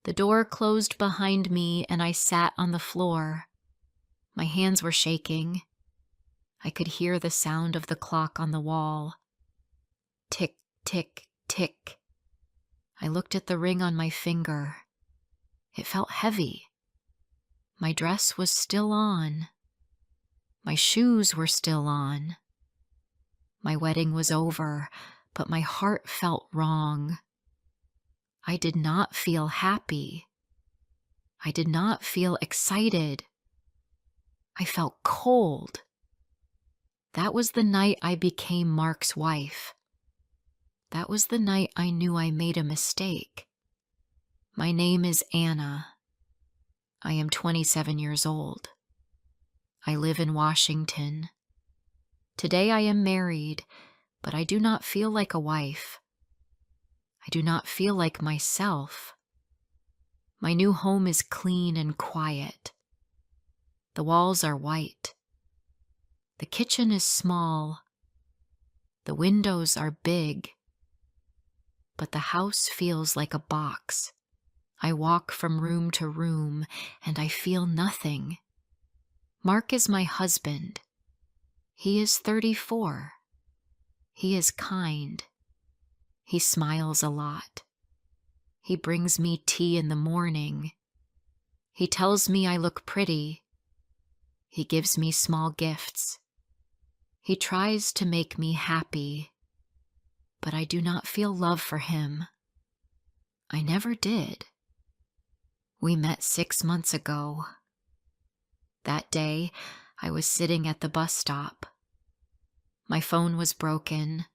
The door closed behind me and I sat on the floor. My hands were shaking. I could hear the sound of the clock on the wall. Tick, tick, tick. I looked at the ring on my finger. It felt heavy. My dress was still on. My shoes were still on. My wedding was over, but my heart felt wrong. I did not feel happy. I did not feel excited. I felt cold. That was the night I became Mark's wife. That was the night I knew I made a mistake. My name is Anna. I am 27 years old. I live in Washington. Today I am married, but I do not feel like a wife. I do not feel like myself. My new home is clean and quiet. The walls are white. The kitchen is small. The windows are big. But the house feels like a box. I walk from room to room and I feel nothing. Mark is my husband. He is 34. He is kind. He smiles a lot. He brings me tea in the morning. He tells me I look pretty. He gives me small gifts. He tries to make me happy, but I do not feel love for him. I never did. We met 6 months ago. That day, I was sitting at the bus stop. My phone was broken.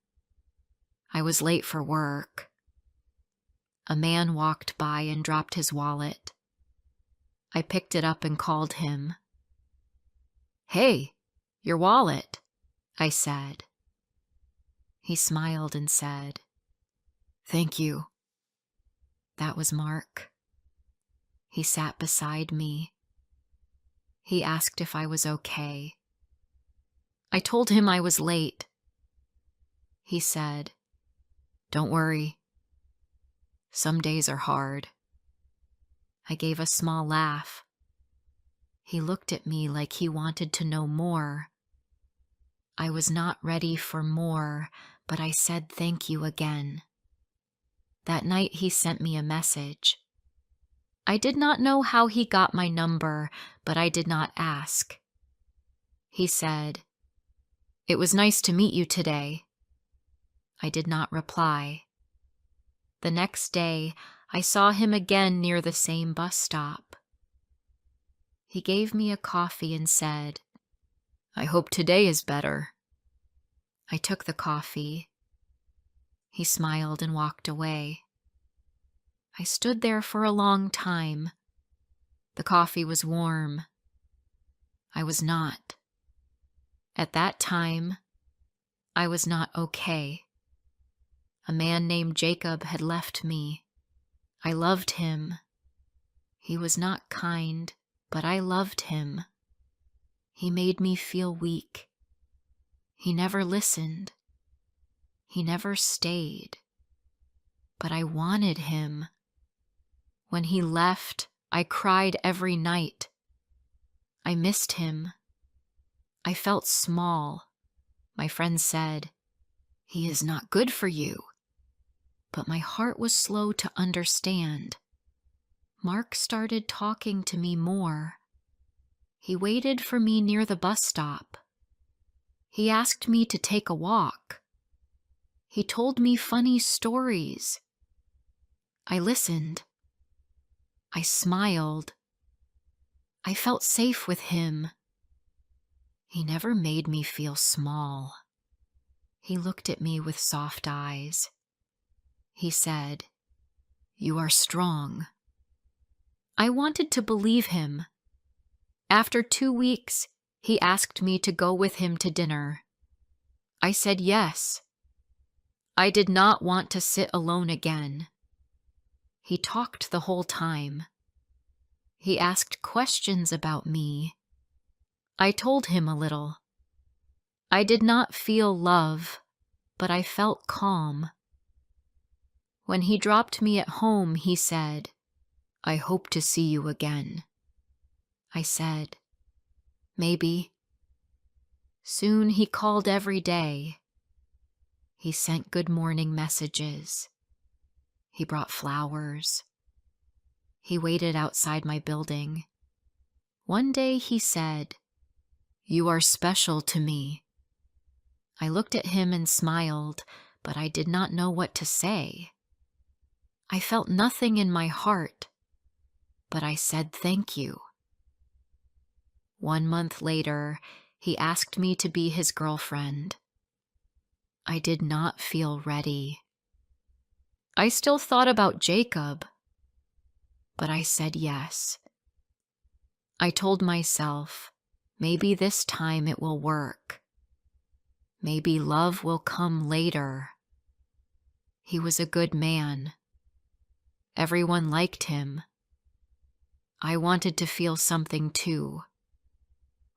I was late for work. A man walked by and dropped his wallet. I picked it up and called him. "Hey, your wallet," I said. He smiled and said, "Thank you." That was Mark. He sat beside me. He asked if I was okay. I told him I was late. He said, "Don't worry. Some days are hard." I gave a small laugh. He looked at me like he wanted to know more. I was not ready for more, but I said thank you again. That night he sent me a message. I did not know how he got my number, but I did not ask. He said, "It was nice to meet you today." I did not reply. The next day, I saw him again near the same bus stop. He gave me a coffee and said, "I hope today is better." I took the coffee. He smiled and walked away. I stood there for a long time. The coffee was warm. I was not. At that time, I was not okay. A man named Jacob had left me. I loved him. He was not kind, but I loved him. He made me feel weak. He never listened. He never stayed. But I wanted him. When he left, I cried every night. I missed him. I felt small. My friends said, "He is not good for you." But my heart was slow to understand. Mark started talking to me more. He waited for me near the bus stop. He asked me to take a walk. He told me funny stories. I listened. I smiled. I felt safe with him. He never made me feel small. He looked at me with soft eyes. He said, "You are strong." I wanted to believe him. After 2 weeks, he asked me to go with him to dinner. I said yes. I did not want to sit alone again. He talked the whole time. He asked questions about me. I told him a little. I did not feel love, but I felt calm. When he dropped me at home, he said, I hope to see you again. I said, maybe. Soon he called every day. He sent good morning messages. He brought flowers. He waited outside my building. One day he said, "You are special to me." I looked at him and smiled, but I did not know what to say. I felt nothing in my heart, but I said thank you. 1 month later, he asked me to be his girlfriend. I did not feel ready. I still thought about Jacob, but I said yes. I told myself, maybe this time it will work. Maybe love will come later. He was a good man. Everyone liked him. I wanted to feel something too.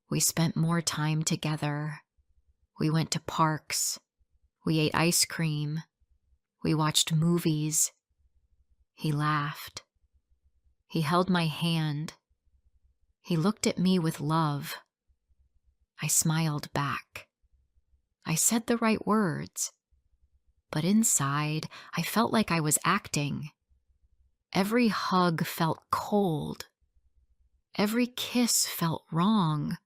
We spent more time together. We went to parks. We ate ice cream. We watched movies. He laughed. He held my hand. He looked at me with love. I smiled back. I said the right words, but inside I felt like I was acting. Every hug felt cold. Every kiss felt wrong,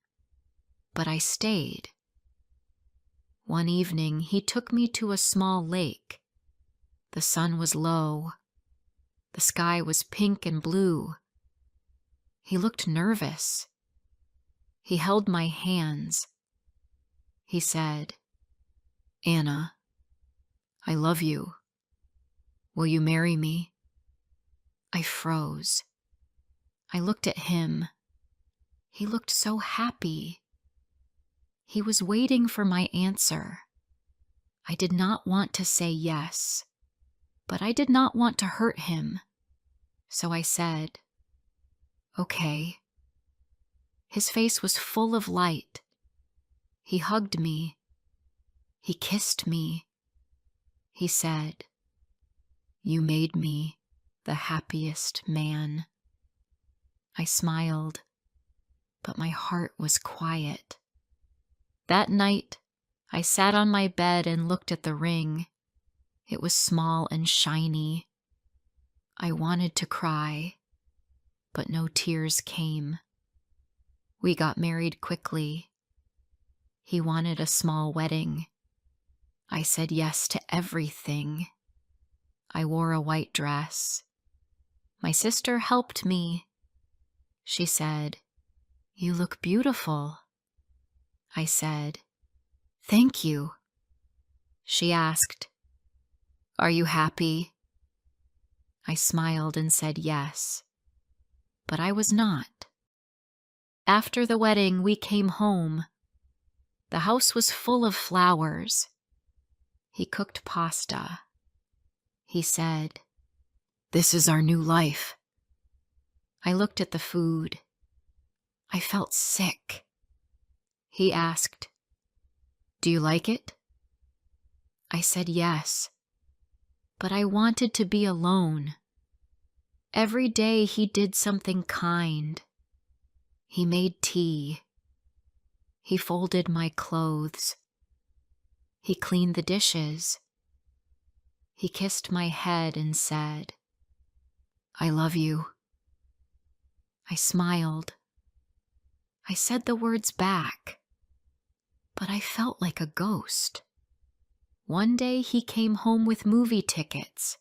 but I stayed. One evening, he took me to a small lake. The sun was low. The sky was pink and blue. He looked nervous. He held my hands. He said, "Anna, I love you. Will you marry me?" I froze. I looked at him. He looked so happy. He was waiting for my answer. I did not want to say yes, but I did not want to hurt him. So I said, "Okay." His face was full of light. He hugged me. He kissed me. He said, "You made me the happiest man." I smiled, but my heart was quiet. That night, I sat on my bed and looked at the ring. It was small and shiny. I wanted to cry, but no tears came. We got married quickly. He wanted a small wedding. I said yes to everything. I wore a white dress. My sister helped me. She said, "You look beautiful." I said, "Thank you." She asked, "Are you happy?" I smiled and said yes, but I was not. After the wedding, we came home. The house was full of flowers. He cooked pasta. He said, "This is our new life." I looked at the food. I felt sick. He asked, "Do you like it?" I said yes, but I wanted to be alone. Every day he did something kind. He made tea. He folded my clothes. He cleaned the dishes. He kissed my head and said, "I love you." I smiled. I said the words back, but I felt like a ghost. One day he came home with movie tickets.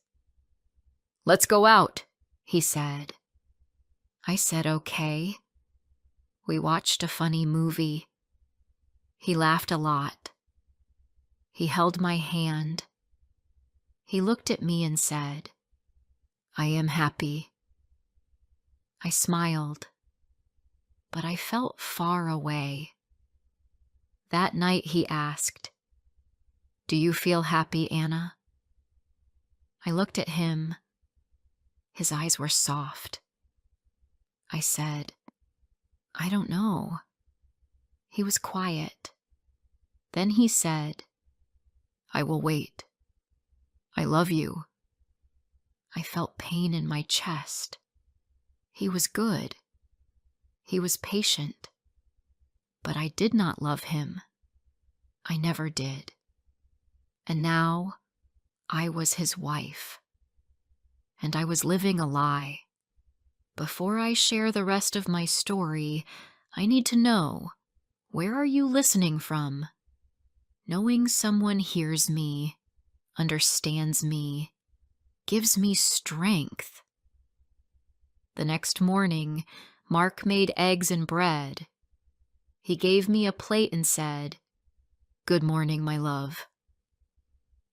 "Let's go out," he said. I said okay. We watched a funny movie. He laughed a lot. He held my hand. He looked at me and said, "I am happy." I smiled, but I felt far away. That night he asked, "Do you feel happy, Anna?" I looked at him. His eyes were soft. I said, "I don't know." He was quiet. Then he said, "I will wait. I love you." I felt pain in my chest. He was good. He was patient. But I did not love him. I never did. And now I was his wife. And I was living a lie. Before I share the rest of my story, I need to know, where are you listening from? Knowing someone hears me, understands me, gives me strength. The next morning, Mark made eggs and bread. He gave me a plate and said, "Good morning, my love."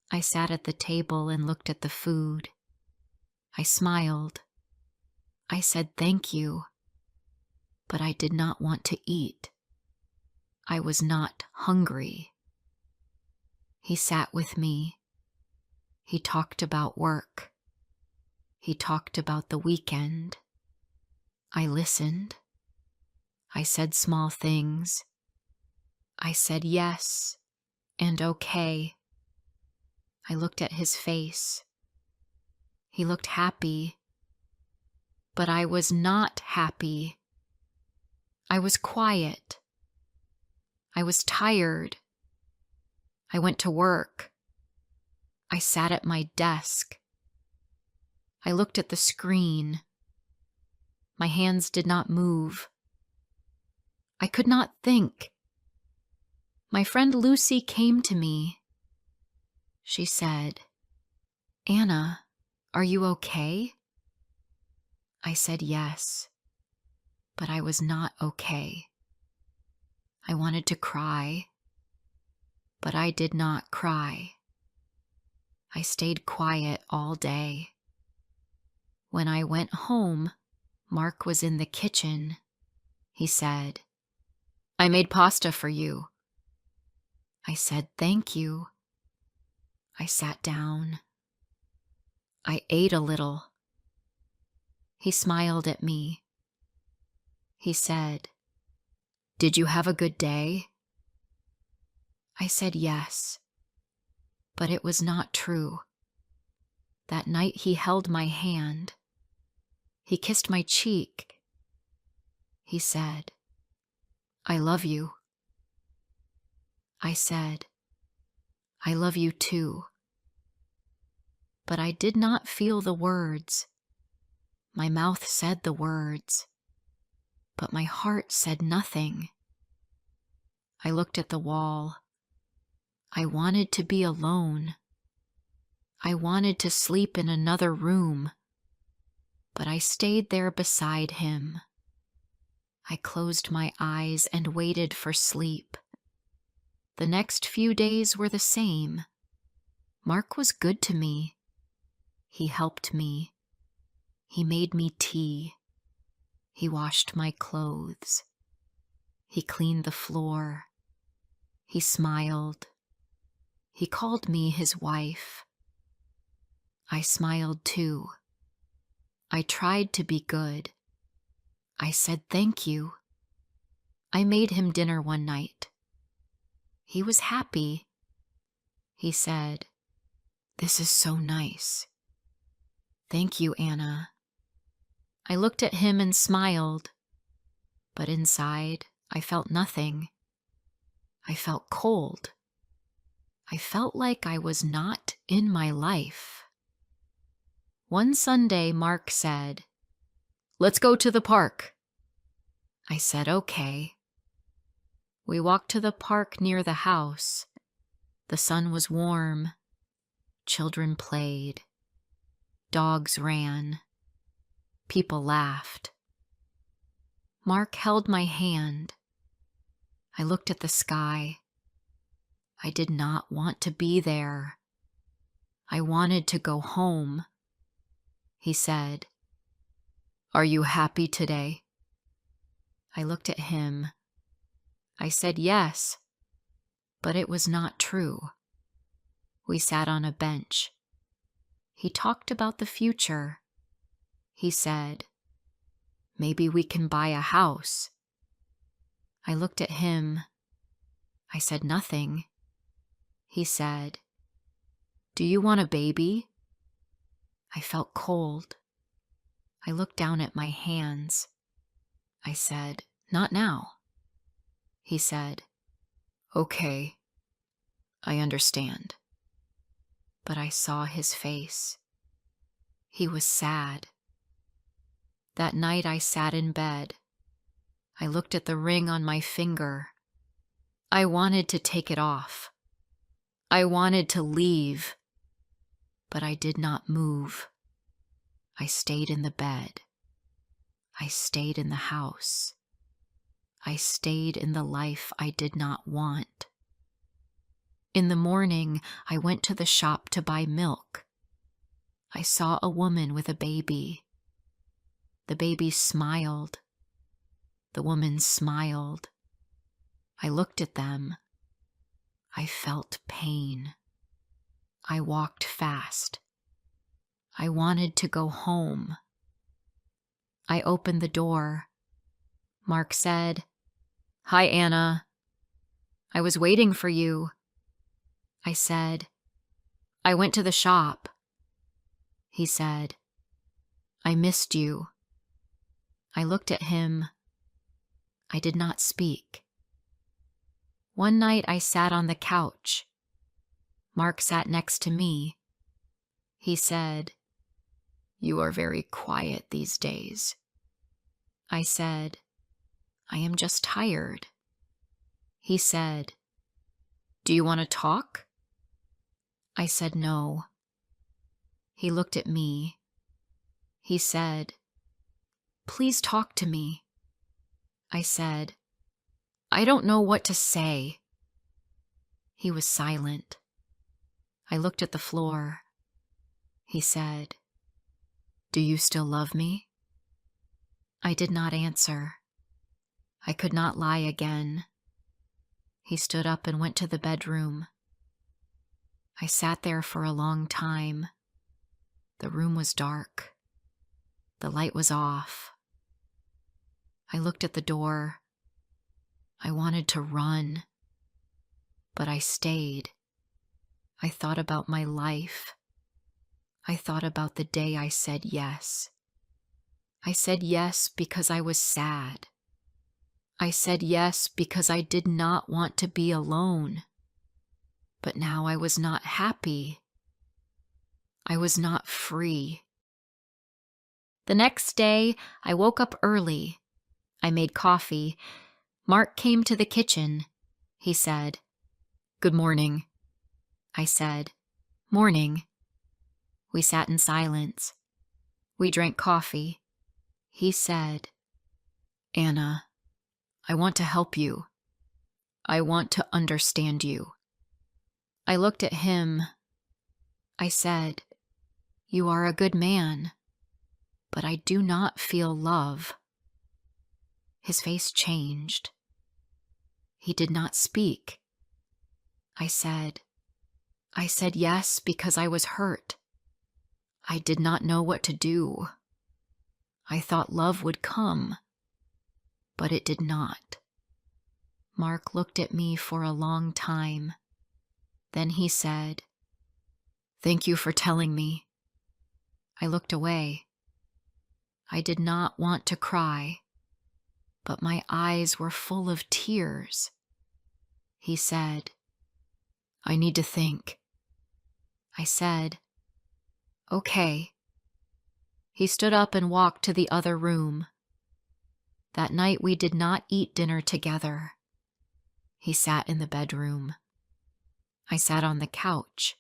I sat at the table and looked at the food. I smiled. I said thank you, but I did not want to eat. I was not hungry. He sat with me. He talked about work. He talked about the weekend. I listened. I said small things. I said yes and okay. I looked at his face. He looked happy, but I was not happy. I was quiet. I was tired. I went to work. I sat at my desk. I looked at the screen. My hands did not move. I could not think. My friend Lucy came to me. She said, "Anna, are you okay?" I said yes, but I was not okay. I wanted to cry, but I did not cry. I stayed quiet all day. When I went home, Mark was in the kitchen. He said, "I made pasta for you." I said thank you. I sat down. I ate a little. He smiled at me. He said, "Did you have a good day?" I said yes, but it was not true. That night he held my hand. He kissed my cheek. He said, "I love you." I said, "I love you too." But I did not feel the words. My mouth said the words, but my heart said nothing. I looked at the wall. I wanted to be alone. I wanted to sleep in another room, but I stayed there beside him. I closed my eyes and waited for sleep. The next few days were the same. Mark was good to me. He helped me. He made me tea. He washed my clothes. He cleaned the floor. He smiled. He called me his wife. I smiled too. I tried to be good. I said thank you. I made him dinner one night. He was happy. He said, "This is so nice." "Thank you, Anna." I looked at him and smiled, but inside I felt nothing. I felt cold. I felt like I was not in my life. One Sunday, Mark said, "Let's go to the park." I said, "Okay." We walked to the park near the house. The sun was warm. Children played. Dogs ran. People laughed. Mark held my hand. I looked at the sky. I did not want to be there. I wanted to go home. He said, "Are you happy today?" I looked at him. I said yes, but it was not true. We sat on a bench. He talked about the future. He said, "Maybe we can buy a house." I looked at him. I said nothing. He said, "Do you want a baby?" I felt cold. I looked down at my hands. I said, "Not now." He said, "Okay, I understand." But I saw his face. He was sad. That night I sat in bed. I looked at the ring on my finger. I wanted to take it off. I wanted to leave. But I did not move. I stayed in the bed. I stayed in the house. I stayed in the life I did not want. In the morning, I went to the shop to buy milk. I saw a woman with a baby. The baby smiled. The woman smiled. I looked at them. I felt pain. I walked fast. I wanted to go home. I opened the door. Mark said, "Hi, Anna. I was waiting for you." I said, "I went to the shop." He said, "I missed you." I looked at him. I did not speak. One night I sat on the couch. Mark sat next to me. He said, "You are very quiet these days." I said, "I am just tired." He said, "Do you want to talk?" I said no. He looked at me. He said, "Please talk to me." I said, "I don't know what to say." He was silent. I looked at the floor. He said, "Do you still love me?" I did not answer. I could not lie again. He stood up and went to the bedroom. I sat there for a long time. The room was dark. The light was off. I looked at the door. I wanted to run, but I stayed. I thought about my life. I thought about the day I said yes. I said yes because I was sad. I said yes because I did not want to be alone. But now I was not happy. I was not free. The next day, I woke up early. I made coffee. Mark came to the kitchen. He said, "Good morning." I said, "Morning." We sat in silence. We drank coffee. He said, "Anna, I want to help you. I want to understand you." I looked at him. I said, "You are a good man, but I do not feel love." His face changed. He did not speak. I said yes because I was hurt. I did not know what to do. I thought love would come, but it did not. Mark looked at me for a long time. Then he said, "Thank you for telling me." I looked away. I did not want to cry, but my eyes were full of tears. He said, "I need to think." I said, "Okay." He stood up and walked to the other room. That night we did not eat dinner together. He sat in the bedroom. I sat on the couch.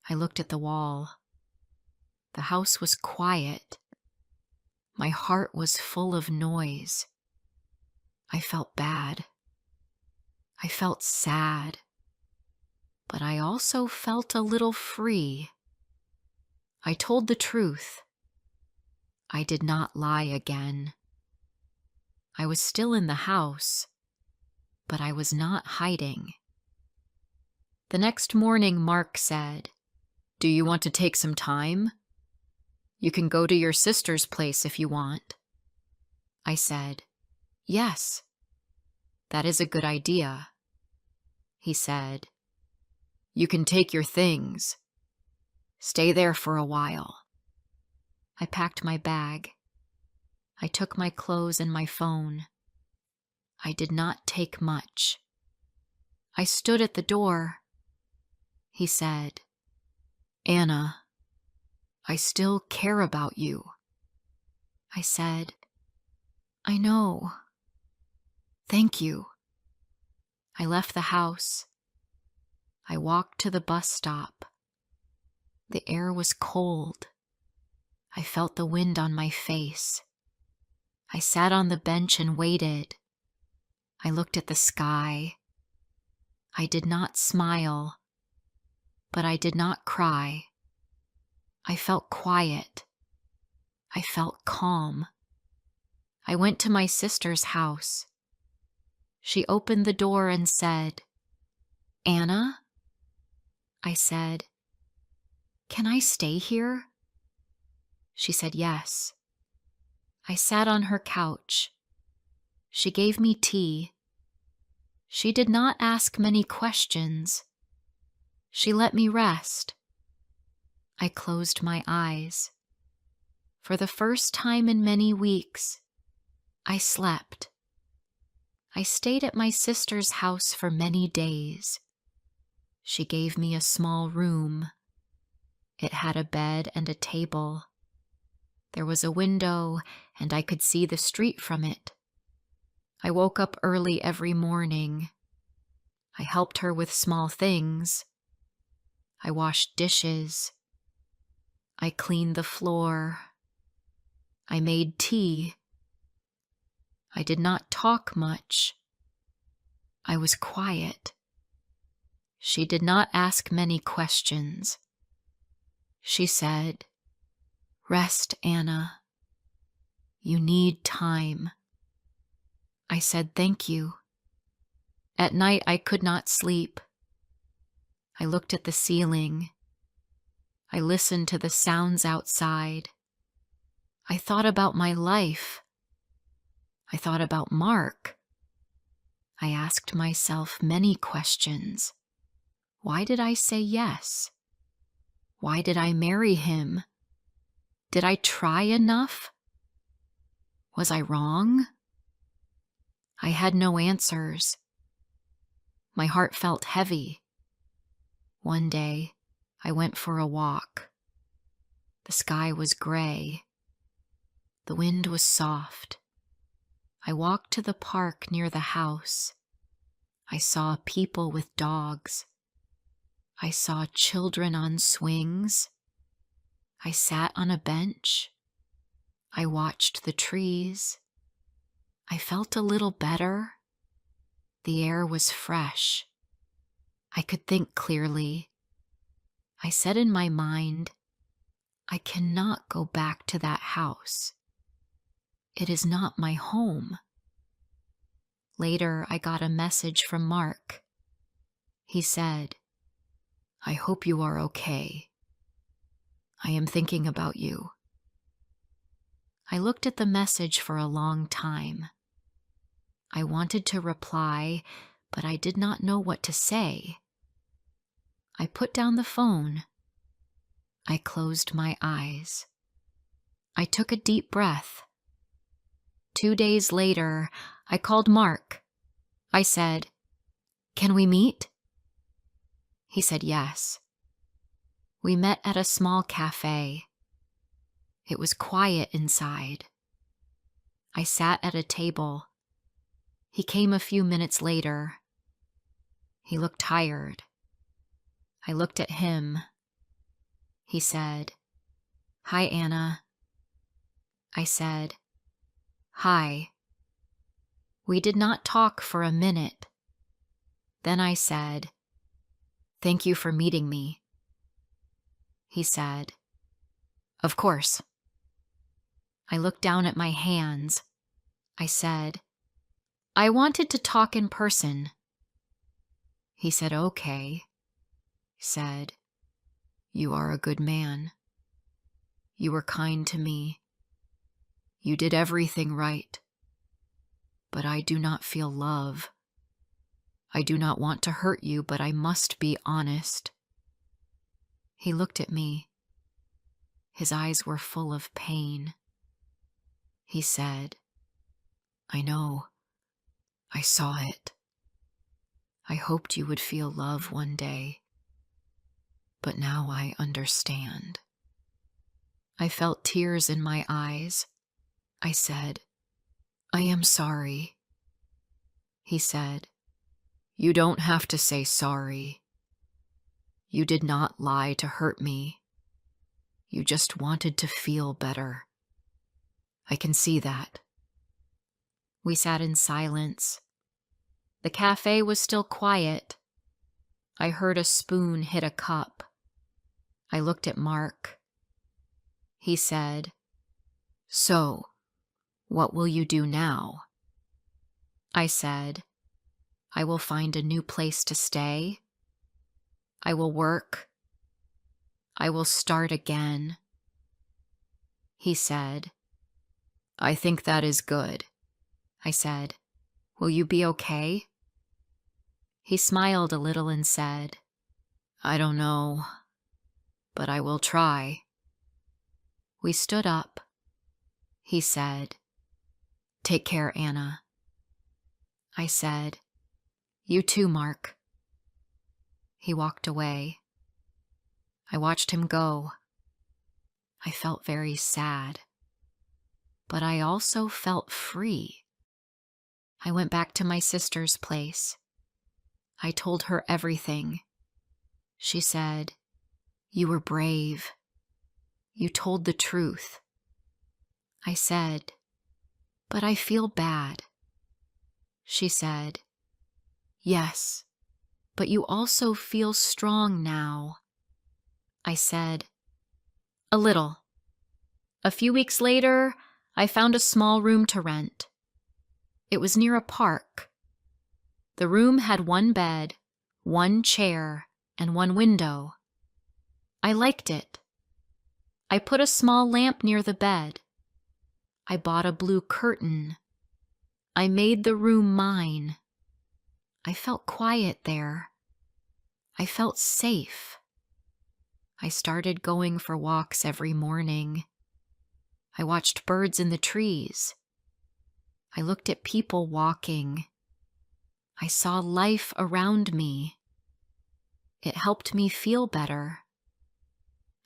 I looked at the wall. The house was quiet. My heart was full of noise. I felt bad. I felt sad. But I also felt a little free. I told the truth. I did not lie again. I was still in the house, but I was not hiding. The next morning, Mark said, "Do you want to take some time? You can go to your sister's place if you want." I said, "Yes, that is a good idea." He said, "You can take your things. Stay there for a while." I packed my bag. I took my clothes and my phone. I did not take much. I stood at the door. He said, "Anna, I still care about you." I said, "I know. Thank you." I left the house. I walked to the bus stop. The air was cold. I felt the wind on my face. I sat on the bench and waited. I looked at the sky. I did not smile, but I did not cry. I felt quiet. I felt calm. I went to my sister's house. She opened the door and said, "Anna?" I said, "Can I stay here?" She said yes. I sat on her couch. She gave me tea. She did not ask many questions. She let me rest. I closed my eyes. For the first time in many weeks, I slept. I stayed at my sister's house for many days. She gave me a small room. It had a bed and a table. There was a window, and I could see the street from it. I woke up early every morning. I helped her with small things. I washed dishes. I cleaned the floor. I made tea. I did not talk much. I was quiet. She did not ask many questions. She said, "Rest, Anna. You need time." I said, "Thank you." At night, I could not sleep. I looked at the ceiling. I listened to the sounds outside. I thought about my life. I thought about Mark. I asked myself many questions. Why did I say yes? Why did I marry him? Did I try enough? Was I wrong? I had no answers. My heart felt heavy. One day, I went for a walk. The sky was gray. The wind was soft. I walked to the park near the house. I saw people with dogs. I saw children on swings. I sat on a bench. I watched the trees. I felt a little better. The air was fresh. I could think clearly. I said in my mind, I cannot go back to that house. It is not my home. Later, I got a message from Mark. He said, "I hope you are okay. I am thinking about you." I looked at the message for a long time. I wanted to reply, but I did not know what to say. I put down the phone. I closed my eyes. I took a deep breath. 2 days later, I called Mark. I said, "Can we meet?" He said yes. We met at a small cafe. It was quiet inside. I sat at a table. He came a few minutes later. He looked tired. I looked at him. He said, "Hi, Anna." I said, "Hi." We did not talk for a minute. Then I said, "Thank you for meeting me." He said, "Of course." I looked down at my hands. I said, "I wanted to talk in person." He said, "Okay." He said, "You are a good man. You were kind to me. You did everything right. But I do not feel love. I do not want to hurt you, but I must be honest." He looked at me. His eyes were full of pain. He said, "I know. I saw it. I hoped you would feel love one day, but now I understand." I felt tears in my eyes. I said, "I am sorry." He said, "You don't have to say sorry. You did not lie to hurt me. You just wanted to feel better. I can see that." We sat in silence. The cafe was still quiet. I heard a spoon hit a cup. I looked at Mark. He said, "So, what will you do now?" I said, "I will find a new place to stay. I will work. I will start again." He said, "I think that is good." I said, "Will you be okay?" He smiled a little and said, "I don't know, but I will try." We stood up. He said, "Take care, Anna." I said, "You too, Mark." He walked away. I watched him go. I felt very sad, but I also felt free. I went back to my sister's place. I told her everything. She said, "You were brave. You told the truth." I said, "But I feel bad." She said, "Yes, but you also feel strong now." I said, "A little." A few weeks later, I found a small room to rent. It was near a park. The room had one bed, one chair, and one window. I liked it. I put a small lamp near the bed. I bought a blue curtain. I made the room mine. I felt quiet there. I felt safe. I started going for walks every morning. I watched birds in the trees. I looked at people walking. I saw life around me. It helped me feel better.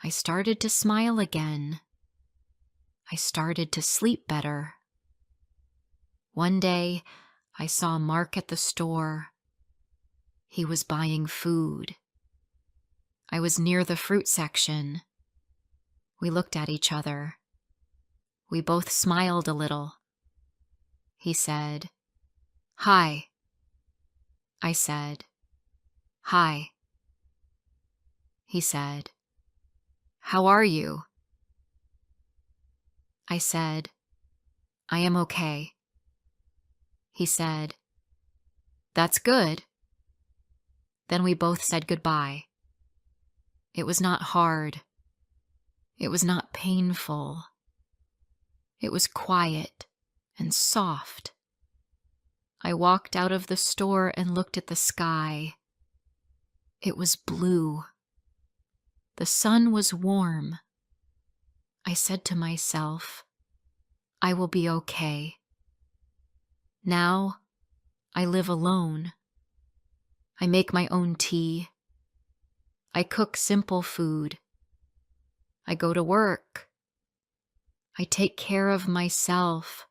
I started to smile again. I started to sleep better. One day, I saw Mark at the store. He was buying food. I was near the fruit section. We looked at each other. We both smiled a little. He said, "Hi." I said, "Hi." He said, "How are you?" I said, "I am okay." He said, "That's good." Then we both said goodbye. It was not hard. It was not painful. It was quiet and soft. I walked out of the store and looked at the sky. It was blue. The sun was warm. I said to myself, "I will be okay." Now, I live alone. I make my own tea. I cook simple food. I go to work. I take care of myself.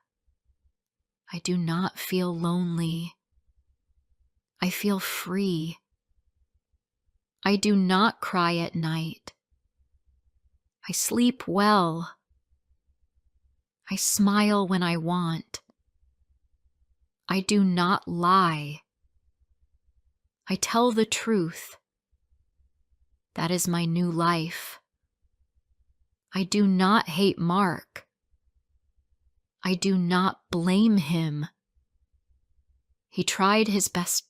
I do not feel lonely. I feel free. I do not cry at night. I sleep well. I smile when I want. I do not lie. I tell the truth. That is my new life. I do not hate Mark. I do not blame him. He tried his best,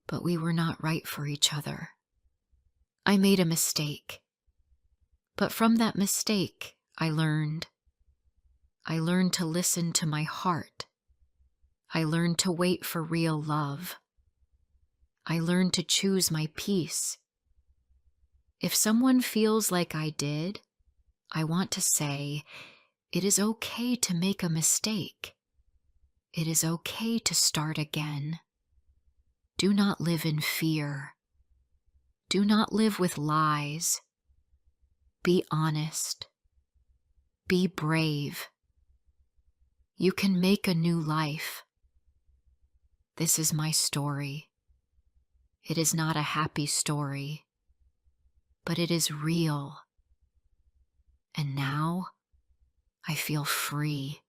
but we were not right for each other. I made a mistake. But from that mistake, I learned. I learned to listen to my heart. I learned to wait for real love. I learned to choose my peace. If someone feels like I did, I want to say it is okay to make a mistake. It is okay to start again. Do not live in fear. Do not live with lies. Be honest. Be brave. You can make a new life. This is my story. It is not a happy story, but it is real. And now I feel free.